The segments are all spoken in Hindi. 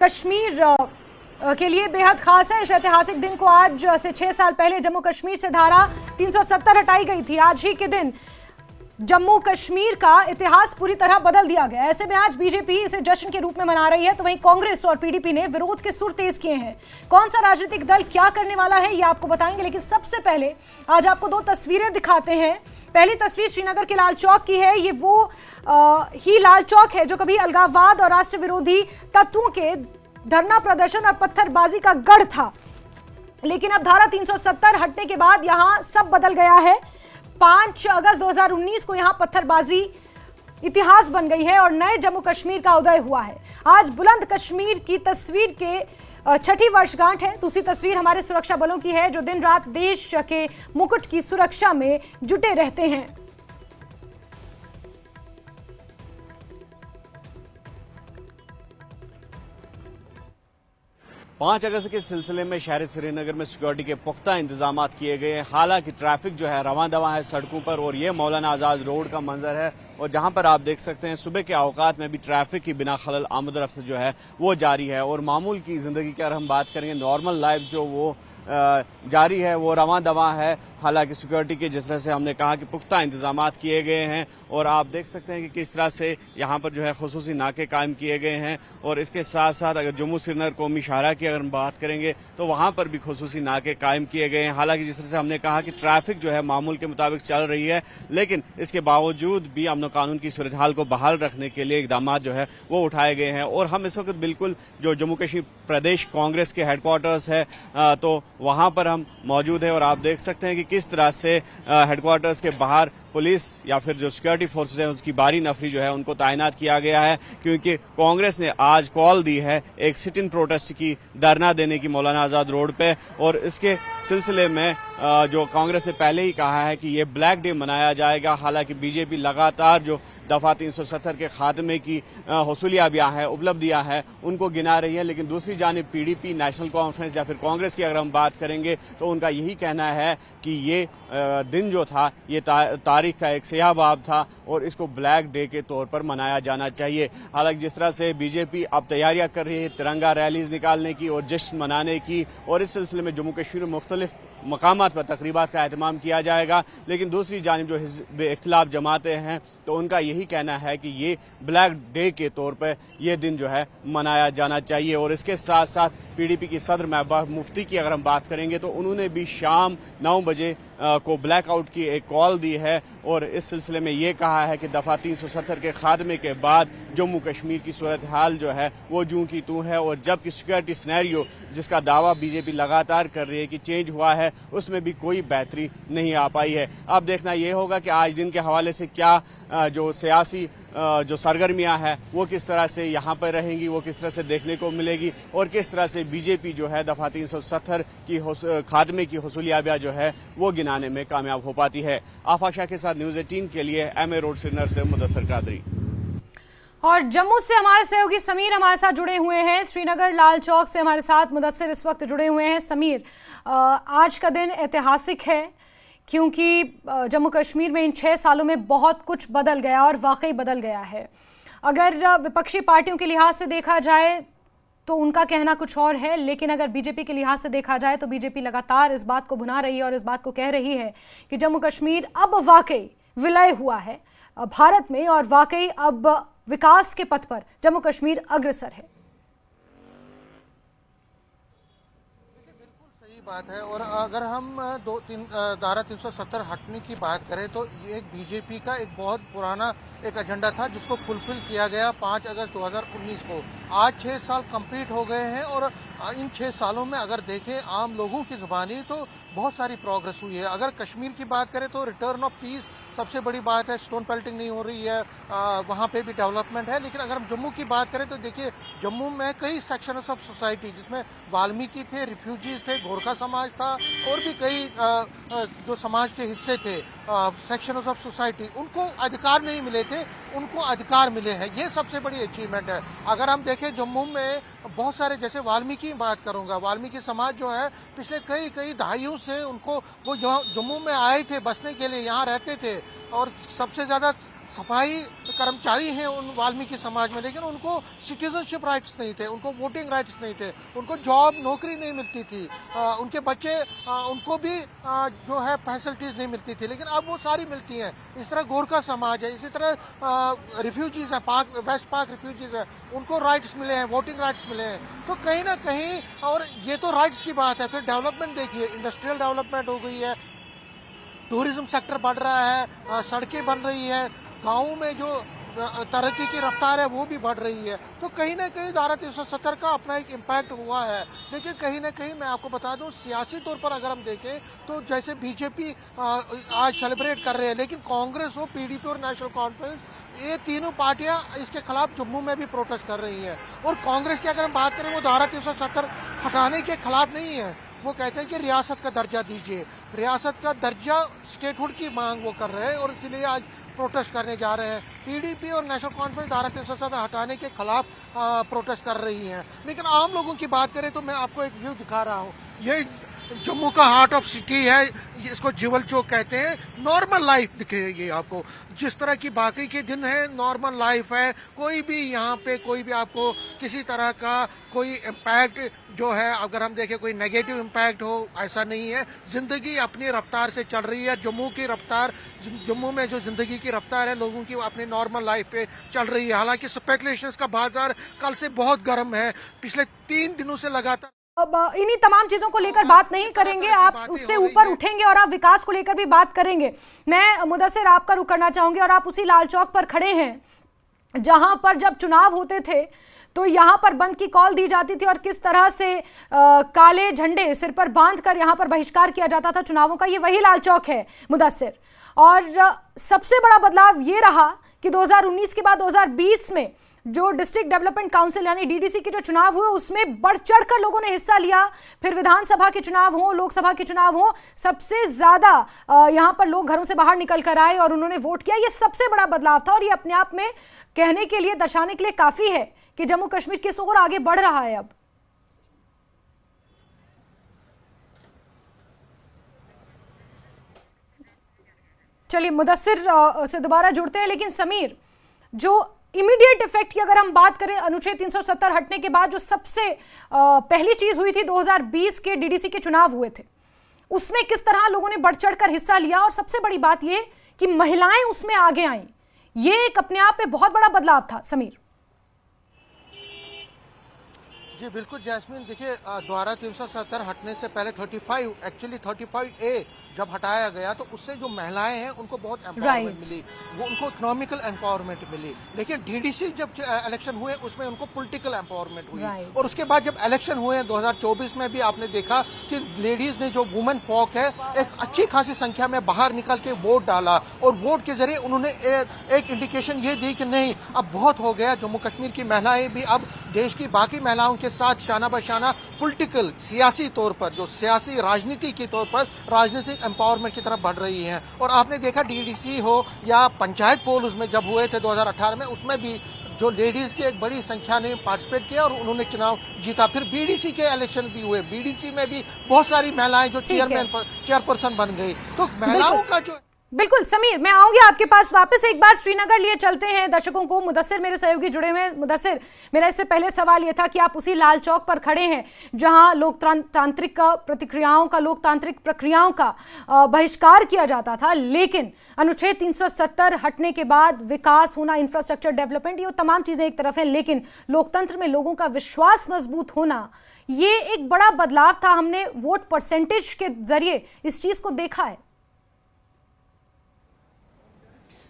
कश्मीर के लिए बेहद खास है। इस ऐतिहासिक दिन को आज से 6 साल पहले जम्मू कश्मीर से धारा 370 हटाई गई थी। आज ही के दिन जम्मू कश्मीर का इतिहास पूरी तरह बदल दिया गया। ऐसे में आज बीजेपी इसे जश्न के रूप में मना रही है, तो वहीं कांग्रेस और पीडीपी ने विरोध के सुर तेज किए हैं। कौन सा राजनीतिक दल क्या करने वाला है ये आपको बताएंगे, लेकिन सबसे पहले आज आपको दो तस्वीरें दिखाते हैं। पहली तस्वीर श्रीनगर के लाल चौक की है। ये वो ही लाल चौक है जो कभी अलगाववाद और राष्ट्र विरोधी तत्वों के धरना प्रदर्शन और पत्थरबाजी का गढ़ था, लेकिन अब धारा 370 हटने के बाद यहां सब बदल गया है। 5 अगस्त 2019 को यहां पत्थरबाजी इतिहास बन गई है और नए जम्मू कश्मीर का उदय हुआ है। आज बुलंद कश्मीर की तस्वीर के 6ठी वर्षगांठ है। दूसरी तस्वीर हमारे सुरक्षा बलों की है जो दिन रात देश के मुकुट की सुरक्षा में जुटे रहते हैं। 5 अगस्त के सिलसिले में शहर श्रीनगर में सिक्योरिटी के पुख्ता इंतजाम किए गए हैं। हालांकि ट्रैफिक जो है रवां दवा है सड़कों पर, और ये मौलाना आजाद रोड का मंजर है, और जहां पर आप देख सकते हैं सुबह के औकात में भी ट्रैफिक की बिना खलल आमद रफ्त जो है वो जारी है। और मामूल की जिंदगी की अगर हम बात करेंगे, नॉर्मल लाइफ जो वो जारी है, वो रवां दवा है। हालांकि सिक्योरिटी के जिस तरह से हमने कहा कि पुख्ता इंतजाम किए गए हैं, और आप देख सकते हैं कि किस तरह से यहाँ पर जो है खुसूसी नाके कायम किए गए हैं। और इसके साथ साथ अगर जम्मू श्रीनगर कौमी शाहरा की अगर हम बात करेंगे तो वहाँ पर भी खुसूसी नाके कायम किए गए हैं। हालांकि जिस तरह से हमने कहा कि ट्रैफिक जो है मामूल के मुताबिक चल रही है, लेकिन इसके बावजूद भी अमन कानून की सूरत हाल को बहाल रखने के लिए इकदाम जो है वो उठाए गए हैं। और हम इस वक्त बिल्कुल जो जम्मू कश्मीर प्रदेश कांग्रेस के हेडक्वार्टर्स है तो वहाँ पर हम मौजूद है, और आप देख सकते हैं कि किस तरह से हेडक्वार्टर्स के बाहर पुलिस या फिर जो सिक्योरिटी फोर्सेस है उसकी बारी नफरी जो है उनको तैनात किया गया है, क्योंकि कांग्रेस ने आज कॉल दी है एक सिट इन प्रोटेस्ट की, धरना देने की मौलाना आजाद रोड पे। और इसके सिलसिले में जो कांग्रेस ने पहले ही कहा है कि ये ब्लैक डे मनाया जाएगा। हालांकि बीजेपी लगातार जो दफा 370 के खात्मे की हसूलियाबियां है, उपलब्धियां हैं, उनको गिना रही है। लेकिन दूसरी जानिब पीडीपी, नेशनल कॉन्फ्रेंस या फिर कांग्रेस की अगर हम बात करेंगे तो उनका यही कहना है कि ये दिन जो था ये तारीख का एक स्याह बाब था और इसको ब्लैक डे के तौर पर मनाया जाना चाहिए। हालांकि जिस तरह से बीजेपी अब तैयारियां कर रही है तिरंगा रैलीज निकालने की और जश्न मनाने की, और इस सिलसिले में जम्मू कश्मीर में मुख्तलिफ मकामात पर तकरीबात का एहतमाम किया जाएगा, लेकिन दूसरी जानिब जो हिज़्ब इख्तिलाफ जमातें हैं तो उनका यही कहना है कि ये ब्लैक डे के तौर पर यह दिन जो है मनाया जाना चाहिए। और इसके साथ साथ पीडीपी की सदर महबूबा मुफ्ती की अगर हम बात करेंगे तो उन्होंने भी शाम 9 बजे को ब्लैकआउट की एक कॉल दी है, और इस सिलसिले में ये कहा है कि दफा 370 के खात्मे के बाद जम्मू कश्मीर की सूरत हाल जो है वो जूं की तूं है। और जबकि सिक्योरिटी सिनेरियो जिसका दावा बीजेपी लगातार कर रही है कि चेंज हुआ है, उसमें भी कोई बेहतरी नहीं आ पाई है। अब देखना यह होगा कि आज दिन के हवाले से क्या जो सियासी जो सरगर्मियां हैं वो किस तरह से यहाँ पर रहेंगी, वो किस तरह से देखने को मिलेगी, और किस तरह से बीजेपी जो है दफा 370 की खात्मे की हसूलियाबियां जो है वो गिनाने में कामयाब हो पाती है। आफा शाह के साथ न्यूज़ 18 के लिए एमए रोड श्रीनगर से मुदस्सर कादरी। और जम्मू से हमारे सहयोगी समीर हमारे साथ जुड़े हुए हैं। श्रीनगर लाल चौक से हमारे साथ मुदस्सर इस वक्त जुड़े हुए हैं। समीर, आज का दिन ऐतिहासिक है क्योंकि जम्मू कश्मीर में इन 6 सालों में बहुत कुछ बदल गया और वाकई बदल गया है। अगर विपक्षी पार्टियों के लिहाज से देखा जाए तो उनका कहना कुछ और है, लेकिन अगर बीजेपी के लिहाज से देखा जाए तो बीजेपी लगातार इस बात को भुना रही है और इस बात को कह रही है कि जम्मू कश्मीर अब वाकई विलय हुआ है भारत में, और वाकई अब विकास के पथ पर जम्मू कश्मीर अग्रसर है। बात है। और अगर हम धारा 370 हटने की बात करें तो ये एक बीजेपी का एक बहुत पुराना एक एजेंडा था जिसको फुलफिल किया गया 5 अगस्त 2019 को। आज 6 साल कंप्लीट हो गए हैं, और इन 6 सालों में अगर देखें आम लोगों की जुबानी तो बहुत सारी प्रोग्रेस हुई है। अगर कश्मीर की बात करें तो रिटर्न ऑफ पीस सबसे बड़ी बात है, स्टोन पेल्टिंग नहीं हो रही है, वहाँ पे भी डेवलपमेंट है। लेकिन अगर हम जम्मू की बात करें तो देखिए जम्मू में कई सेक्शंस ऑफ सोसाइटी जिसमें वाल्मीकि थे, रिफ्यूजीज थे, गोरखा समाज था, और भी कई जो समाज के हिस्से थे सेक्शंस ऑफ सोसाइटी, उनको अधिकार नहीं मिले थे, उनको अधिकार मिले हैं। ये सबसे बड़ी अचीवमेंट है। अगर हम देखें जम्मू में बहुत सारे, जैसे वाल्मीकि की बात करूंगा, वाल्मीकि समाज जो है पिछले कई दहाइयों से उनको वो जम्मू में आए थे बसने के लिए, यहाँ रहते थे, और सबसे ज्यादा सफाई कर्मचारी हैं उन वाल्मीकि समाज में, लेकिन उनको सिटीजनशिप राइट्स नहीं थे, उनको वोटिंग राइट्स नहीं थे, उनको जॉब नौकरी नहीं मिलती थी, उनके बच्चे उनको भी जो है फैसिलिटीज नहीं मिलती थी, लेकिन अब वो सारी मिलती हैं। इस तरह गोरखा समाज है, इसी तरह रिफ्यूजीज है, वेस्ट पाक रिफ्यूजीज है, उनको राइट्स मिले हैं, वोटिंग राइट्स मिले हैं। तो कहीं ना कहीं, और ये तो राइट्स की बात है, फिर डेवलपमेंट देखिए, इंडस्ट्रियल डेवलपमेंट हो गई है, टूरिज्म सेक्टर बढ़ रहा है, सड़कें बन रही है, गाँव में जो तरक्की की रफ्तार है वो भी बढ़ रही है। तो कहीं ना कहीं धारा 370 का अपना एक इम्पैक्ट हुआ है। लेकिन कहीं ना कहीं मैं आपको बता दूं, सियासी तौर पर अगर हम देखें तो जैसे बीजेपी आज सेलिब्रेट कर रहे हैं, लेकिन कांग्रेस हो, पीडीपी और नेशनल कॉन्फ्रेंस, ये तीनों पार्टियां इसके खिलाफ जम्मू में भी प्रोटेस्ट कर रही हैं। और कांग्रेस की अगर हम बात करें, वो धारा 370 हटाने के खिलाफ नहीं है, वो कहते हैं कि रियासत का दर्जा दीजिए, रियासत का दर्जा, स्टेटहुड की मांग वो कर रहे हैं और इसीलिए आज प्रोटेस्ट करने जा रहे हैं। पीडीपी और नेशनल कॉन्फ्रेंस धारा 370 हटाने के खिलाफ प्रोटेस्ट कर रही हैं। लेकिन आम लोगों की बात करें तो मैं आपको एक व्यू दिखा रहा हूँ, ये जम्मू का हार्ट ऑफ सिटी है, इसको जीवल चौक कहते हैं। नॉर्मल लाइफ दिखेगी आपको, जिस तरह की बाकी के दिन है नॉर्मल लाइफ है, कोई भी यहाँ पे कोई भी आपको किसी तरह का कोई इम्पैक्ट जो है, अगर हम देखें कोई नेगेटिव इम्पैक्ट हो, ऐसा नहीं है। जिंदगी अपनी रफ्तार से चल रही है, जम्मू की रफ्तार, जम्मू में जो जिंदगी की रफ्तार है लोगों की, अपनी नॉर्मल लाइफ पे चल रही है। हालांकि स्पेकुलेशंस का बाजार कल से बहुत गर्म है, पिछले 3 दिनों से लगातार। अब इन्हीं तमाम चीजों को लेकर बात नहीं करेंगे, आप उससे ऊपर उठेंगे और आप विकास को लेकर भी बात करेंगे। मैं मुदस्सिर आपका रुख करना चाहूंगी, और आप उसी लाल चौक पर खड़े हैं जहां पर जब चुनाव होते थे तो यहां पर बंद की कॉल दी जाती थी और किस तरह से काले झंडे सिर पर बांधकर यहां पर बहिष्कार किया जाता था चुनावों का। ये वही लाल चौक है मुदस्सिर, और सबसे बड़ा बदलाव ये रहा कि 2019 के बाद 2020 में जो डिस्ट्रिक्ट डेवलपमेंट काउंसिल यानी डीडीसी के जो चुनाव हुए उसमें बढ़ चढ़कर लोगों ने हिस्सा लिया। फिर विधानसभा के चुनाव हो, लोकसभा के चुनाव हो, सबसे ज्यादा यहां पर लोग घरों से बाहर निकल कर आए और उन्होंने वोट किया। ये सबसे बड़ा बदलाव था और ये अपने आप में कहने के लिए, दर्शाने के लिए काफी है कि जम्मू कश्मीर किस ओर आगे बढ़ रहा है। अब चलिए मुदस्सिर से दोबारा जुड़ते हैं, लेकिन समीर, जो इमीडिएट इफेक्ट की अगर हम बात करें अनुच्छेद 370 हटने के बाद, जो सबसे पहली चीज हुई थी 2020 के डीडीसी के चुनाव हुए थे, उसमें किस तरह लोगों ने बढ़ चढ़कर हिस्सा लिया, और सबसे बड़ी बात यह कि महिलाएं उसमें आगे आईं। ये एक अपने आप में बहुत बड़ा बदलाव था। समीर जी बिल्कुल जैस्मिन, देखिए धारा 370 हटने से पहले 35A जब हटाया गया तो उससे जो महिलाएं हैं उनको बहुत एम्पावरमेंट मिली, वो उनको इकोनॉमिकल एम्पावरमेंट मिली। लेकिन डीडीसी जब इलेक्शन हुए उसमें उनको पॉलिटिकल एम्पावरमेंट हुई। और उसके बाद जब इलेक्शन हुए 2024 में भी आपने देखा कि लेडीज ने, जो वुमेन फॉक है, एक अच्छी खासी संख्या में बाहर निकल के वोट डाला और वोट के जरिए उन्होंने एक इंडिकेशन ये दी कि नहीं, अब बहुत हो गया, जम्मू कश्मीर की महिलाएं भी अब देश की बाकी महिलाओं के साथ शाना बशाना पॉलिटिकल, सियासी तौर पर, जो सियासी राजनीति के तौर पर राजनीतिक एम्पावरमेंट की तरफ बढ़ रही हैं। और आपने देखा डीडीसी हो या पंचायत पोल उसमें जब हुए थे 2018 में, उसमें भी जो लेडीज की एक बड़ी संख्या ने पार्टिसिपेट किया और उन्होंने चुनाव जीता। फिर बीडीसी के इलेक्शन भी हुए, बीडीसी में भी बहुत सारी महिलाएं जो चेयरपर्सन बन गई। तो महिलाओं का जो बिल्कुल समीर, मैं आऊंगी आपके पास वापस। एक बार श्रीनगर लिए चलते हैं दर्शकों को। मुदस्सिर मेरे सहयोगी जुड़े हुए हैं। मुदस्सिर, मेरा इससे पहले सवाल यह था कि आप उसी लाल चौक पर खड़े हैं जहां लोकतांत्रिक प्रतिक्रियाओं का, लोकतांत्रिक प्रक्रियाओं का बहिष्कार किया जाता था, लेकिन अनुच्छेद 370 हटने के बाद विकास होना, इंफ्रास्ट्रक्चर डेवलपमेंट, ये तमाम चीजें एक तरफ है, लेकिन लोकतंत्र में लोगों का विश्वास मजबूत होना, ये एक बड़ा बदलाव था। हमने वोट परसेंटेज के जरिए इस चीज को देखा है।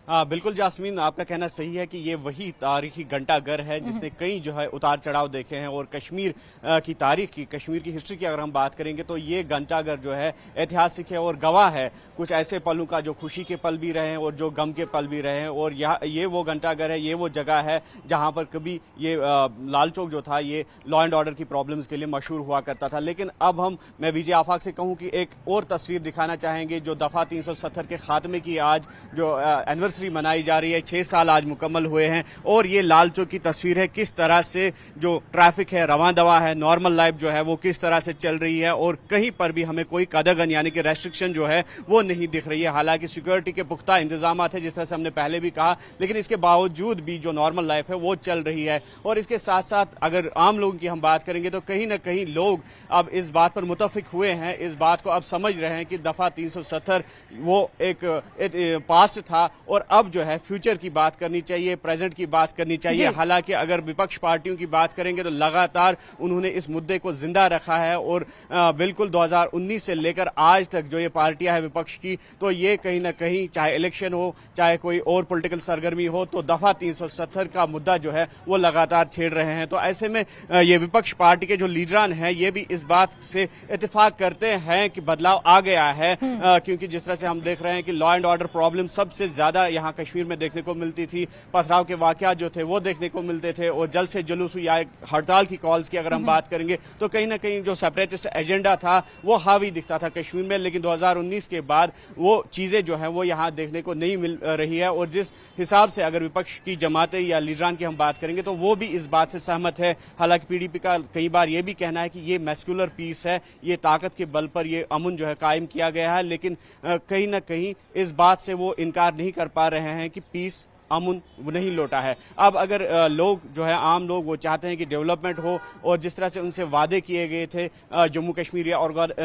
हाँ बिल्कुल जास्मीन, आपका कहना सही है कि ये वही तारीखी घंटाघर है जिसने कई जो है उतार चढ़ाव देखे हैं। और कश्मीर की तारीख की, कश्मीर की हिस्ट्री की अगर हम बात करेंगे तो ये घंटाघर जो है ऐतिहासिक है और गवाह है कुछ ऐसे पलों का, जो खुशी के पल भी रहे हैं और जो गम के पल भी रहे हैं। और ये वो घंटाघर है, ये वो जगह है जहां पर कभी ये लाल चौक जो था ये लॉ एंड ऑर्डर की प्रॉब्लम्स के लिए मशहूर हुआ करता था। लेकिन अब मैं विजय आफाक से कहूं कि एक और तस्वीर दिखाना चाहेंगे जो दफा 370 के खात्मे की आज जो एनिवर्सरी एनिवर्सरी मनाई जा रही है। 6 साल आज मुकम्मल हुए हैं और ये लाल चौक की तस्वीर है, किस तरह से जो ट्रैफिक है रवां दवा है, नॉर्मल लाइफ जो है वो किस तरह से चल रही है और कहीं पर भी हमें कोई कदगन यानी कि रेस्ट्रिक्शन जो है वो नहीं दिख रही है। हालांकि सिक्योरिटी के पुख्ता इंतजाम है, जिस तरह से हमने पहले भी कहा, लेकिन इसके बावजूद भी जो नॉर्मल लाइफ है वो चल रही है। और इसके साथ साथ अगर आम लोगों की हम बात करेंगे तो कहीं ना कहीं लोग अब इस बात पर मुतफिक हुए हैं, इस बात को अब समझ रहे हैं कि दफा 370 वो एक पास्ट था और अब जो है फ्यूचर की बात करनी चाहिए, प्रेजेंट की बात करनी चाहिए। हालांकि अगर विपक्ष पार्टियों की बात करेंगे तो लगातार उन्होंने इस मुद्दे को जिंदा रखा है और बिल्कुल 2019 से लेकर आज तक जो ये पार्टियां हैं विपक्ष की, तो ये कहीं ना कहीं चाहे इलेक्शन हो चाहे कोई और पॉलिटिकल सरगर्मी हो तो दफा 370 का मुद्दा जो है वो लगातार छेड़ रहे हैं। तो ऐसे में ये विपक्ष पार्टी के जो लीडरान हैं ये भी इस बात से इत्तेफाक करते हैं कि बदलाव आ गया है, क्योंकि जिस तरह से हम देख रहे हैं कि लॉ एंड ऑर्डर प्रॉब्लम सबसे ज्यादा यहाँ कश्मीर में देखने को मिलती थी, पथराव के वाकयात जो थे वो देखने को मिलते थे और जल्द से जुलूस या हड़ताल की कॉल्स की अगर हम बात करेंगे तो कहीं ना कहीं जो सेपरेटिस्ट एजेंडा था वो हावी दिखता था कश्मीर में। लेकिन 2019 के बाद वो चीजें जो है वो यहाँ देखने को नहीं मिल रही है और जिस हिसाब से अगर विपक्ष की जमातें या लीडरान की हम बात करेंगे तो वो भी इस बात से सहमत है। हालांकि पीडीपी का कई बार ये भी कहना है कि ये मैस्कुलर पीस है, ये ताकत के बल पर ये अमन जो है कायम किया गया है, लेकिन कहीं ना कहीं इस बात से वो इनकार नहीं कर पा रहे हैं कि पीस अमन नहीं लौटा है। अब अगर लोग जो है आम लोग वो चाहते हैं कि डेवलपमेंट हो और जिस तरह से उनसे वादे किए गए थे जम्मू कश्मीर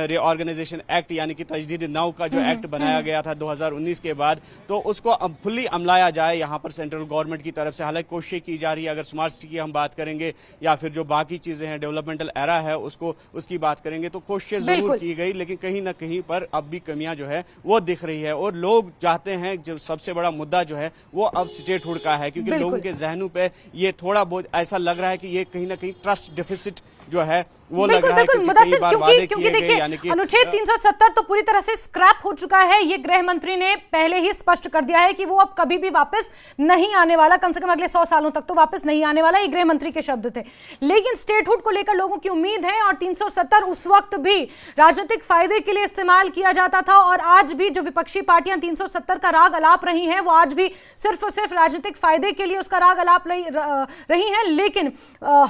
रीऑर्गेनाइजेशन एक्ट यानी कि तजदीद नौ का जो एक्ट बनाया गया था 2019 के बाद, तो उसको अब फुल्ली अमलाया जाए यहाँ पर सेंट्रल गवर्नमेंट की तरफ से। हालांकि कोशिश की जा रही है, अगर स्मार्ट सिटी की हम बात करेंगे या फिर जो बाकी चीजें हैं डेवलपमेंटल एरा है उसकी बात करेंगे तो कोशिश जरूर की गई, लेकिन कहीं ना कहीं पर अब भी कमियां जो है वो दिख रही है। और लोग चाहते हैं जो सबसे बड़ा मुद्दा जो है वो अब स्टेटहुड का है, क्योंकि लोगों के जहनों पे ये थोड़ा बहुत ऐसा लग रहा है कि ये कहीं ना कहीं ट्रस्ट डेफिसिट जो है वो लग रहा है। मुदस्सिर, क्योंकि देखिए अनुच्छेद 370 तो पूरी तरह से स्क्रैप हो चुका है, ये गृह मंत्री ने पहले ही स्पष्ट कर दिया है कि वो अब कभी भी वापस नहीं आने वाला, कम से कम अगले 100 सालों तक तो वापस नहीं आने वाला, ये गृह मंत्री के शब्द थे। लेकिन स्टेटहुड को लेकर लोगों की उम्मीद है और 370 उस वक्त भी राजनीतिक फायदे के लिए इस्तेमाल किया जाता था और आज भी जो विपक्षी पार्टियां 370 का राग अलाप रही हैं वो आज भी सिर्फ और सिर्फ राजनीतिक फायदे के लिए उसका राग अलाप रही हैं। लेकिन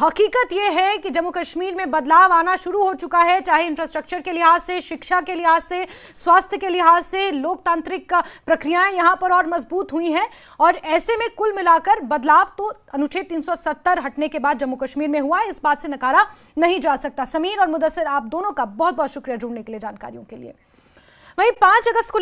हकीकत यह है कि जम्मू कश्मीर में बदलाव आना शुरू हो चुका है, चाहे इंफ्रास्ट्रक्चर के लिहाज से, शिक्षा के लिहाज से, स्वास्थ्य के लिहाज से, लोकतांत्रिक प्रक्रियाएं यहां पर और मजबूत हुई हैं। और ऐसे में कुल मिलाकर बदलाव तो अनुच्छेद 370 हटने के बाद जम्मू कश्मीर में हुआ है, इस बात से नकारा नहीं जा सकता। समीर और मुदस्सिर, आप दोनों का बहुत बहुत शुक्रिया जुड़ने के लिए, जानकारियों के लिए। वहीं 5 अगस्त को